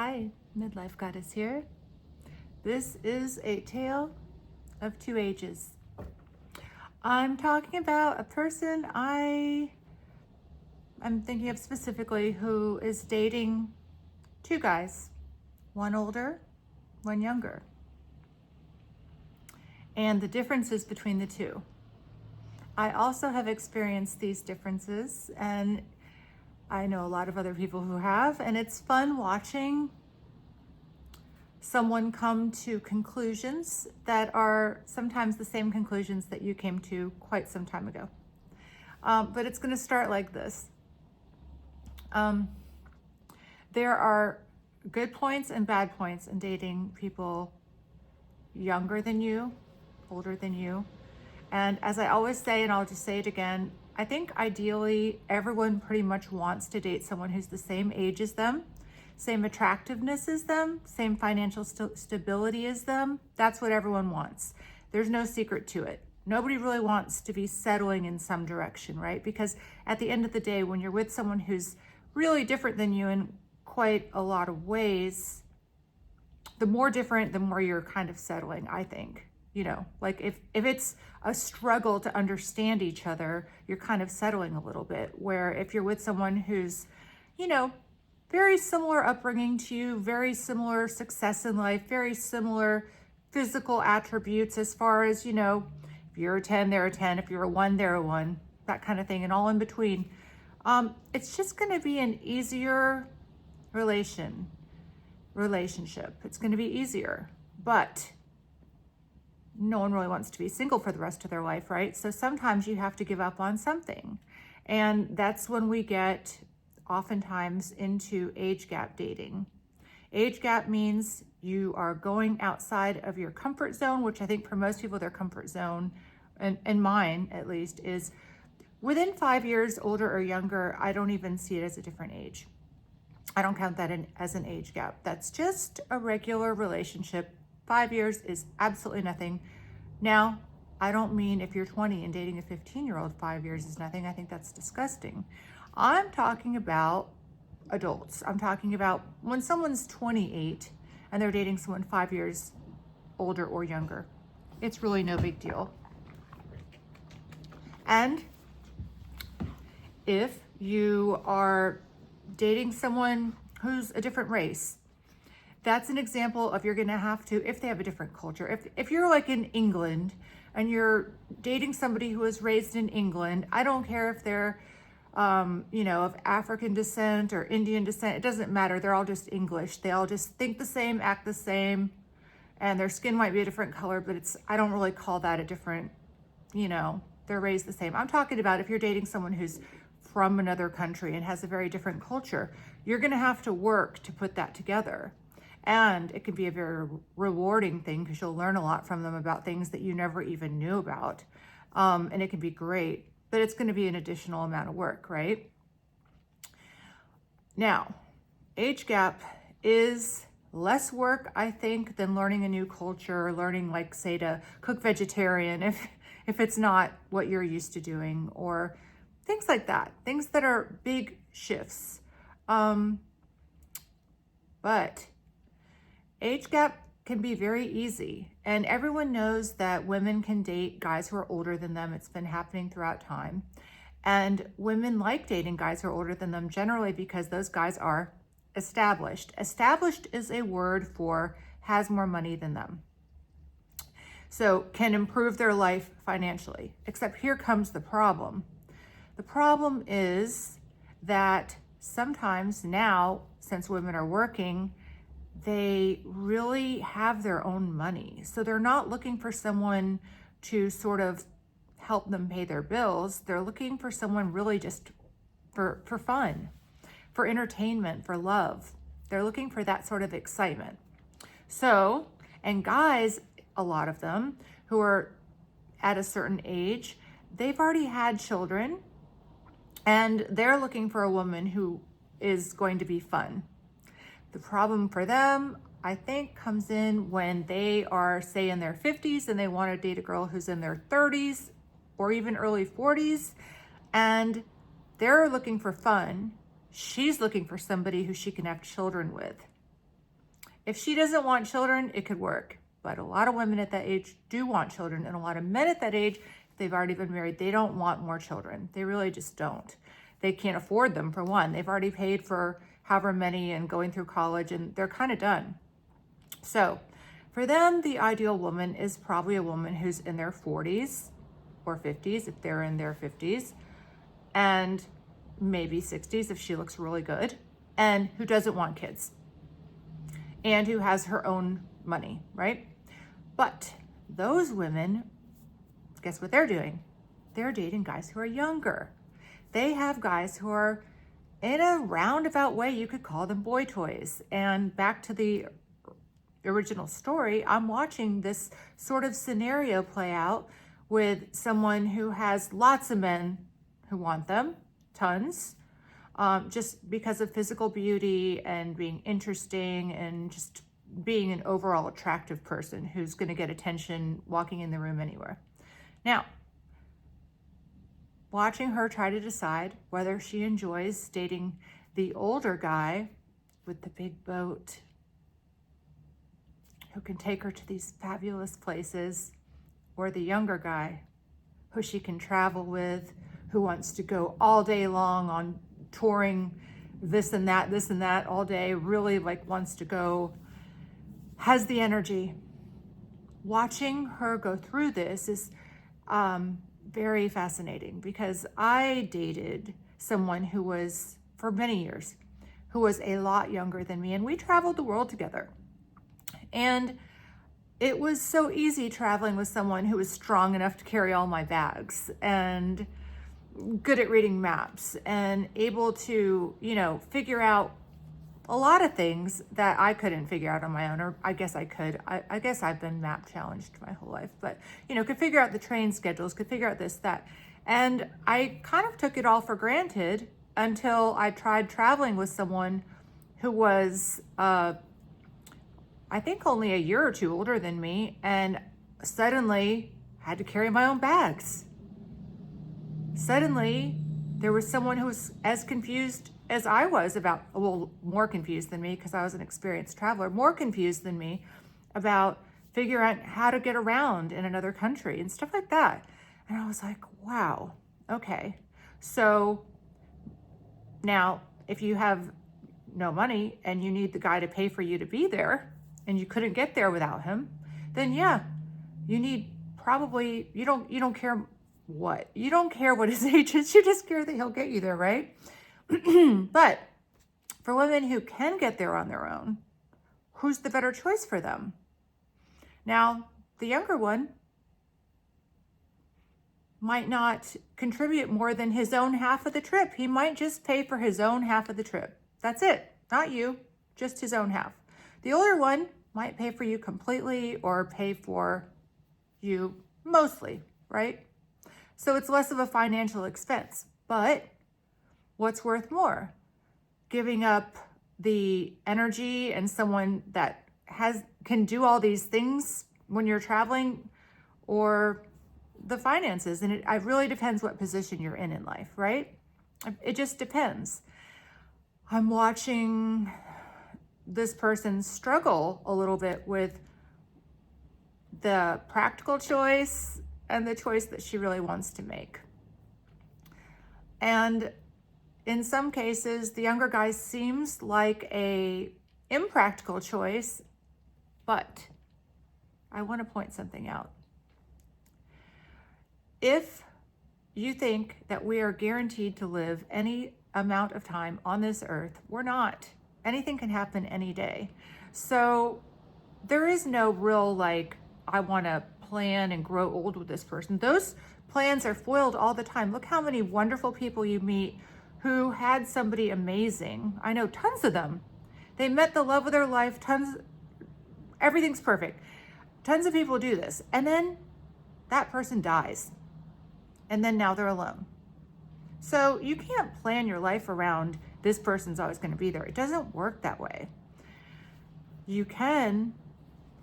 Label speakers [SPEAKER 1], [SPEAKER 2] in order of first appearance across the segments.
[SPEAKER 1] Hi, Midlife Goddess here. This is a tale of two ages. I'm talking about a person I'm thinking of specifically who is dating two guys, one older, one younger, and the differences between the two. I also have experienced these differences, and I know a lot of other people who have, and it's fun watching someone come to conclusions that are sometimes the same conclusions that you came to quite some time ago. But it's going to start like this. There are good points and bad points in dating people younger than you, older than you. And as I always say, and I'll just say it again, I think ideally everyone pretty much wants to date someone who's the same age as them, same attractiveness as them, same financial stability as them. That's what everyone wants. There's no secret to it. Nobody really wants to be settling in some direction, right? Because at the end of the day, when you're with someone who's really different than you in quite a lot of ways, the more different, the more you're kind of settling, I think. You know, like if it's a struggle to understand each other, you're kind of settling a little bit. Where if you're with someone who's, very similar upbringing to you, very similar success in life, very similar physical attributes as far as, if you're a 10, they're a 10, if you're a 1, they're a 1, that kind of thing, and all in between. It's just going to be an easier relationship. It's going to be easier, but no one really wants to be single for the rest of their life, right? So sometimes you have to give up on something. And that's when we get oftentimes into age gap dating. Age gap means you are going outside of your comfort zone, which I think for most people, their comfort zone, and mine at least, is within 5 years, older or younger. I don't even see it as a different age. I don't count that as an age gap. That's just a regular relationship. 5 years is absolutely nothing. Now, I don't mean if you're 20 and dating a 15-year-old, 5 years is nothing. I think that's disgusting. I'm talking about adults. I'm talking about when someone's 28 and they're dating someone 5 years older or younger. It's really no big deal. And if you are dating someone who's a different race, that's an example of you're going to have to, if they have a different culture, if you're like in England and you're dating somebody who was raised in England, I don't care if they're, of African descent or Indian descent, it doesn't matter. They're all just English. They all just think the same, act the same, and their skin might be a different color, but I don't really call that a different, they're raised the same. I'm talking about if you're dating someone who's from another country and has a very different culture, you're going to have to work to put that together. And it can be a very rewarding thing because you'll learn a lot from them about things that you never even knew about. And it can be great, but it's going to be an additional amount of work, right? Now, age gap is less work, I think, than learning a new culture, learning, like, say, to cook vegetarian if it's not what you're used to doing, or things like that, things that are big shifts. But age gap can be very easy, and everyone knows that women can date guys who are older than them. It's been happening throughout time, and women like dating guys who are older than them generally because those guys are established. Established is a word for has more money than them, so can improve their life financially. Except here comes the problem. The problem is that sometimes now, since women are working, they really have their own money. So they're not looking for someone to sort of help them pay their bills. They're looking for someone really just for fun, for entertainment, for love. They're looking for that sort of excitement. So, and guys, a lot of them who are at a certain age, they've already had children, and they're looking for a woman who is going to be fun. The problem for them, I think, comes in when they are, say, in their 50s and they want to date a girl who's in their 30s or even early 40s, and they're looking for fun. She's looking for somebody who she can have children with. If she doesn't want children, it could work. But a lot of women at that age do want children, and a lot of men at that age, if they've already been married, they don't want more children. They really just don't. They can't afford them, for one. They've already paid for however many and going through college, and they're kind of done. So for them, the ideal woman is probably a woman who's in their 40s or 50s, if they're in their 50s, and maybe 60s if she looks really good, and who doesn't want kids, and who has her own money, right? But those women, guess what they're doing? They're dating guys who are younger. They have guys who are, in a roundabout way, you could call them boy toys. And back to the original story, I'm watching this sort of scenario play out with someone who has lots of men who want them, tons, just because of physical beauty and being interesting and just being an overall attractive person who's going to get attention walking in the room anywhere. Now, watching her try to decide whether she enjoys dating the older guy with the big boat who can take her to these fabulous places, or the younger guy who she can travel with, who wants to go all day long on touring this and that all day, really like wants to go, has the energy. Watching her go through this is very fascinating, because I dated someone who was, for many years, who was a lot younger than me, and we traveled the world together. And it was so easy traveling with someone who was strong enough to carry all my bags and good at reading maps and able to, figure out a lot of things that I couldn't figure out on my own, or I guess I could. I guess I've been map challenged my whole life, but, could figure out the train schedules, could figure out this, that. And I kind of took it all for granted until I tried traveling with someone who was, I think only a year or two older than me, and suddenly had to carry my own bags. Suddenly, there was someone who was as confused as I was about, well, more confused than me because I was an experienced traveler, more confused than me about figuring out how to get around in another country and stuff like that. And I was like, wow, okay. So now if you have no money and you need the guy to pay for you to be there and you couldn't get there without him, then yeah, you need probably, you don't care what, you don't care what his age is, you just care that he'll get you there, right? But for women who can get there on their own, who's the better choice for them? Now, the younger one might not contribute more than his own half of the trip. He might just pay for his own half of the trip. That's it. Not you, just his own half. The older one might pay for you completely or pay for you mostly, right? So it's less of a financial expense. But what's worth more? Giving up the energy and someone that can do all these things when you're traveling, or the finances? And it really depends what position you're in life, right? It just depends. I'm watching this person struggle a little bit with the practical choice and the choice that she really wants to make. And in some cases, the younger guy seems like a impractical choice, but I want to point something out. If you think that we are guaranteed to live any amount of time on this earth, we're not. Anything can happen any day. So there is no real, I want to plan and grow old with this person. Those plans are foiled all the time. Look how many wonderful people you meet who had somebody amazing. I know tons of them. They met the love of their life, everything's perfect. Tons of people do this. And then that person dies. And then now they're alone. So you can't plan your life around this person's always going to be there. It doesn't work that way. You can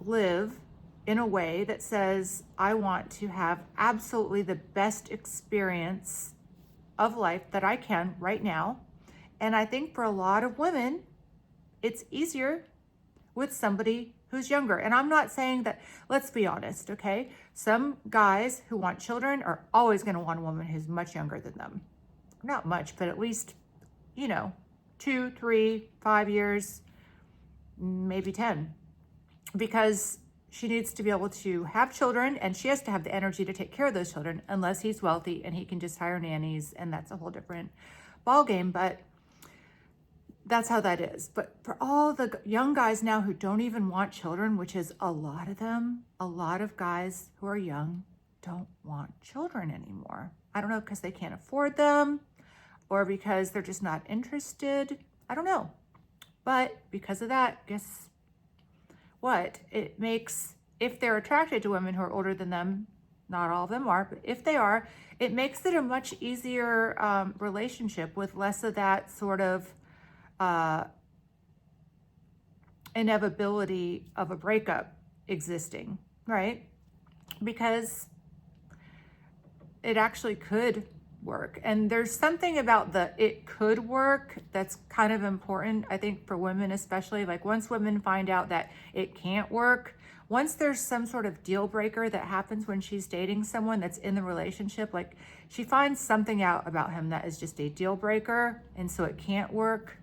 [SPEAKER 1] live in a way that says, I want to have absolutely the best experience of life that I can right now. And I think for a lot of women, it's easier with somebody who's younger. And I'm not saying that, let's be honest, okay? Some guys who want children are always going to want a woman who's much younger than them. Not much, but at least, 2, 3, 5 years, maybe 10. Because she needs to be able to have children, and she has to have the energy to take care of those children, unless he's wealthy and he can just hire nannies, and that's a whole different ballgame. But that's how that is. But for all the young guys now who don't even want children, which is a lot of them, a lot of guys who are young don't want children anymore. I don't know, because they can't afford them or because they're just not interested. I don't know. But because of that, guess what? It makes, if they're attracted to women who are older than them, not all of them are, but if they are, it makes it a much easier relationship with less of that sort of inevitability of a breakup existing, right? Because it actually could work. And there's something about the it could work that's kind of important, I think, for women especially. Like, once women find out that it can't work, once there's some sort of deal breaker that happens when she's dating someone that's in the relationship, like she finds something out about him that is just a deal breaker, and so it can't work.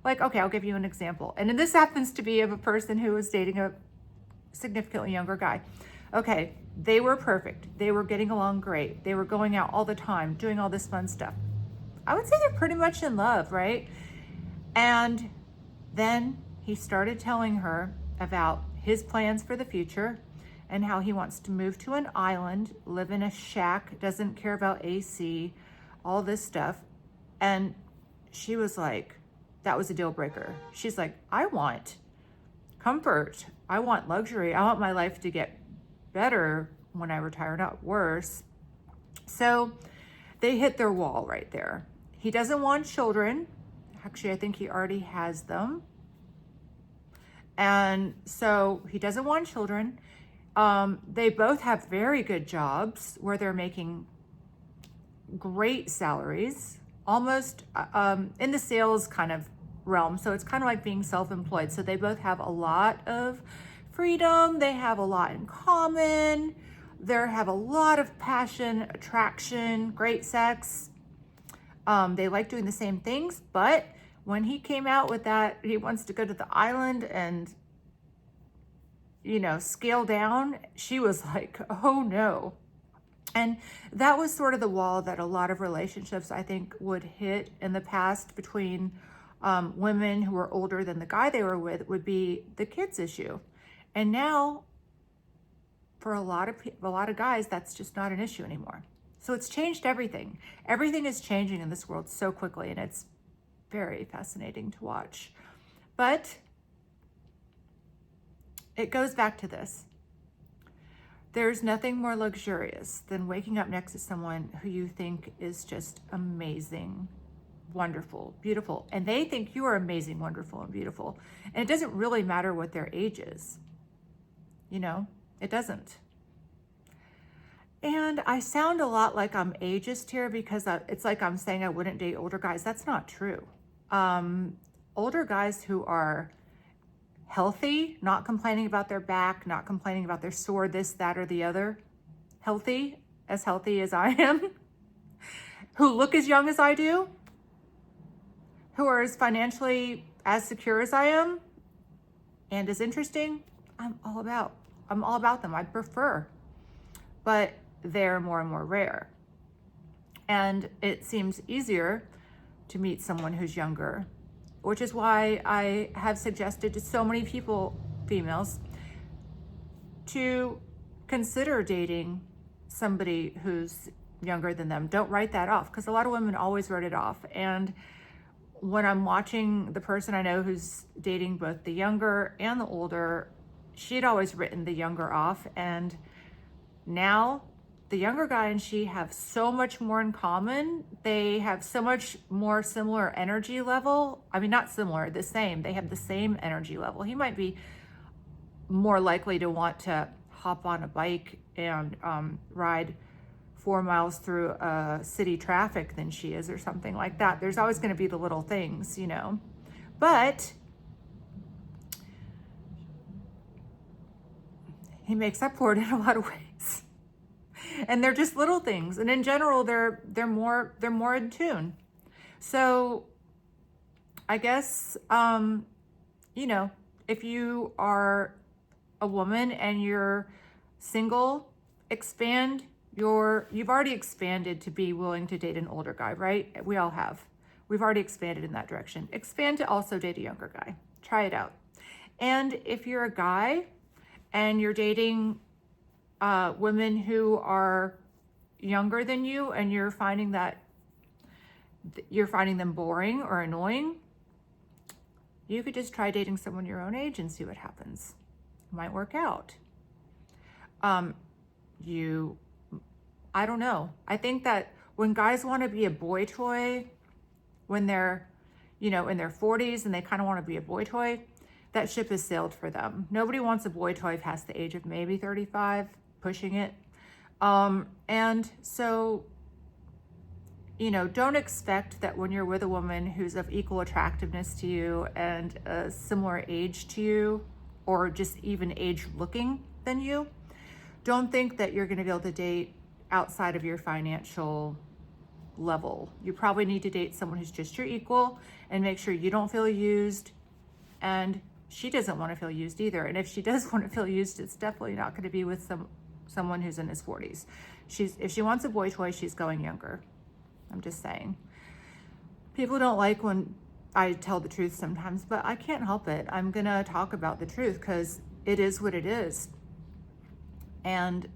[SPEAKER 1] Like, okay, I'll give you an example. And this happens to be of a person who was dating a significantly younger guy. Okay, they were perfect. They were getting along great. They were going out all the time, doing all this fun stuff. I would say they're pretty much in love, right? And then he started telling her about his plans for the future and how he wants to move to an island, live in a shack, doesn't care about AC, all this stuff. And she was like, that was a deal breaker. She's like, I want comfort. I want luxury. I want my life to get better when I retire, not worse. So they hit their wall right there. He doesn't want children. Actually, I think he already has them. And so he doesn't want children. They both have very good jobs where they're making great salaries, almost in the sales kind of realm. So it's kind of like being self-employed. So they both have a lot of freedom. They have a lot in common. They have a lot of passion, attraction, great sex. They like doing the same things. But when he came out with that, he wants to go to the island and, scale down, she was like, oh no. And that was sort of the wall that a lot of relationships, I think, would hit in the past between women who were older than the guy they were with, would be the kids issue. And now, for a lot of guys, that's just not an issue anymore. So it's changed everything. Everything is changing in this world so quickly, and it's very fascinating to watch. But it goes back to this. There's nothing more luxurious than waking up next to someone who you think is just amazing, wonderful, beautiful, and they think you are amazing, wonderful, and beautiful. And it doesn't really matter what their age is. It doesn't. And I sound a lot like I'm ageist here because it's like I'm saying I wouldn't date older guys. That's not true. Older guys who are healthy, not complaining about their back, not complaining about their sore, this, that, or the other, healthy as I am, who look as young as I do, who are as financially as secure as I am, and as interesting, I'm all about them. I prefer, but they're more and more rare. And it seems easier to meet someone who's younger, which is why I have suggested to so many people, females, to consider dating somebody who's younger than them. Don't write that off, because a lot of women always wrote it off. And when I'm watching the person I know who's dating both the younger and the older, she'd always written the younger off. And now the younger guy and she have so much more in common. They have so much more similar energy level. I mean, not similar, the same. They have the same energy level. He might be more likely to want to hop on a bike and ride 4 miles through city traffic than she is, or something like that. There's always going to be the little things, But he makes up for it in a lot of ways. And they're just little things. And in general, they're more in tune. So I guess, you know, if you are a woman and you're single, you've already expanded to be willing to date an older guy, right? We all have. We've already expanded in that direction. Expand to also date a younger guy. Try it out. And if you're a guy and you're dating women who are younger than you and you're finding them boring or annoying, you could just try dating someone your own age and see what happens. It might work out. I don't know. I think that when guys want to be a boy toy, when they're, you know, in their 40s and they kind of want to be a boy toy, that ship has sailed for them. Nobody wants a boy toy past the age of maybe 35, pushing it. And so, you know, don't expect that when you're with a woman who's of equal attractiveness to you and a similar age to you, or just even age looking than you, don't think that you're going to be able to date outside of your financial level. You probably need to date someone who's just your equal and make sure you don't feel used, and she doesn't want to feel used either. And if she does want to feel used, it's definitely not going to be with someone who's in his 40s. If she wants a boy toy, she's going younger. I'm just saying. People don't like when I tell the truth sometimes, but I can't help it. I'm going to talk about the truth because it is what it is. And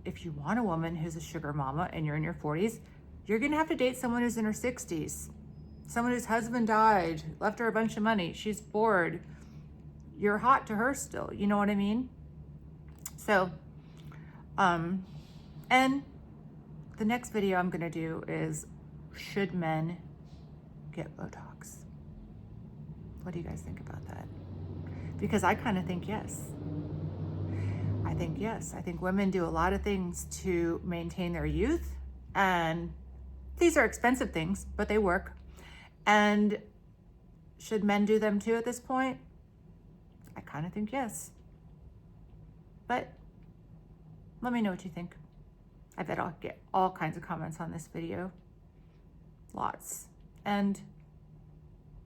[SPEAKER 1] if you want a woman who's a sugar mama and you're in your 40s, you're going to have to date someone who's in her 60s. Someone whose husband died, left her a bunch of money. She's bored. You're hot to her still. You know what I mean? So, and the next video I'm going to do is, should men get Botox? What do you guys think about that? Because I kind of think yes. I think yes. I think women do a lot of things to maintain their youth, and these are expensive things, but they work. And should men do them too at this point? I kind of think yes. But let me know what you think. I bet I'll get all kinds of comments on this video. Lots. And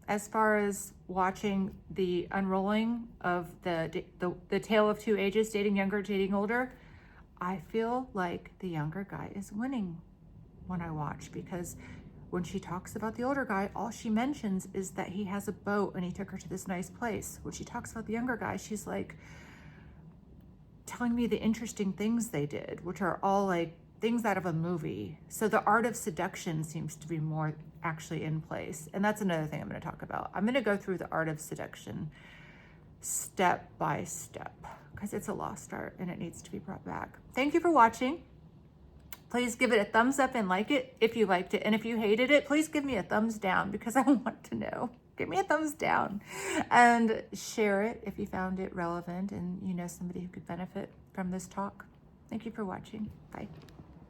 [SPEAKER 1] as far as watching the unrolling of the tale of two ages, dating younger, dating older, I feel like the younger guy is winning when I watch, because when she talks about the older guy, all she mentions is that he has a boat and he took her to this nice place. When she talks about the younger guy, she's like telling me the interesting things they did, which are all like things out of a movie. So the art of seduction seems to be more actually in place. And that's another thing I'm going to talk about. I'm going to go through the art of seduction step by step because it's a lost art and it needs to be brought back. Thank you for watching. Please give it a thumbs up and like it if you liked it. And if you hated it, please give me a thumbs down because I want to know. Give me a thumbs down and share it if you found it relevant and you know somebody who could benefit from this talk. Thank you for watching. Bye.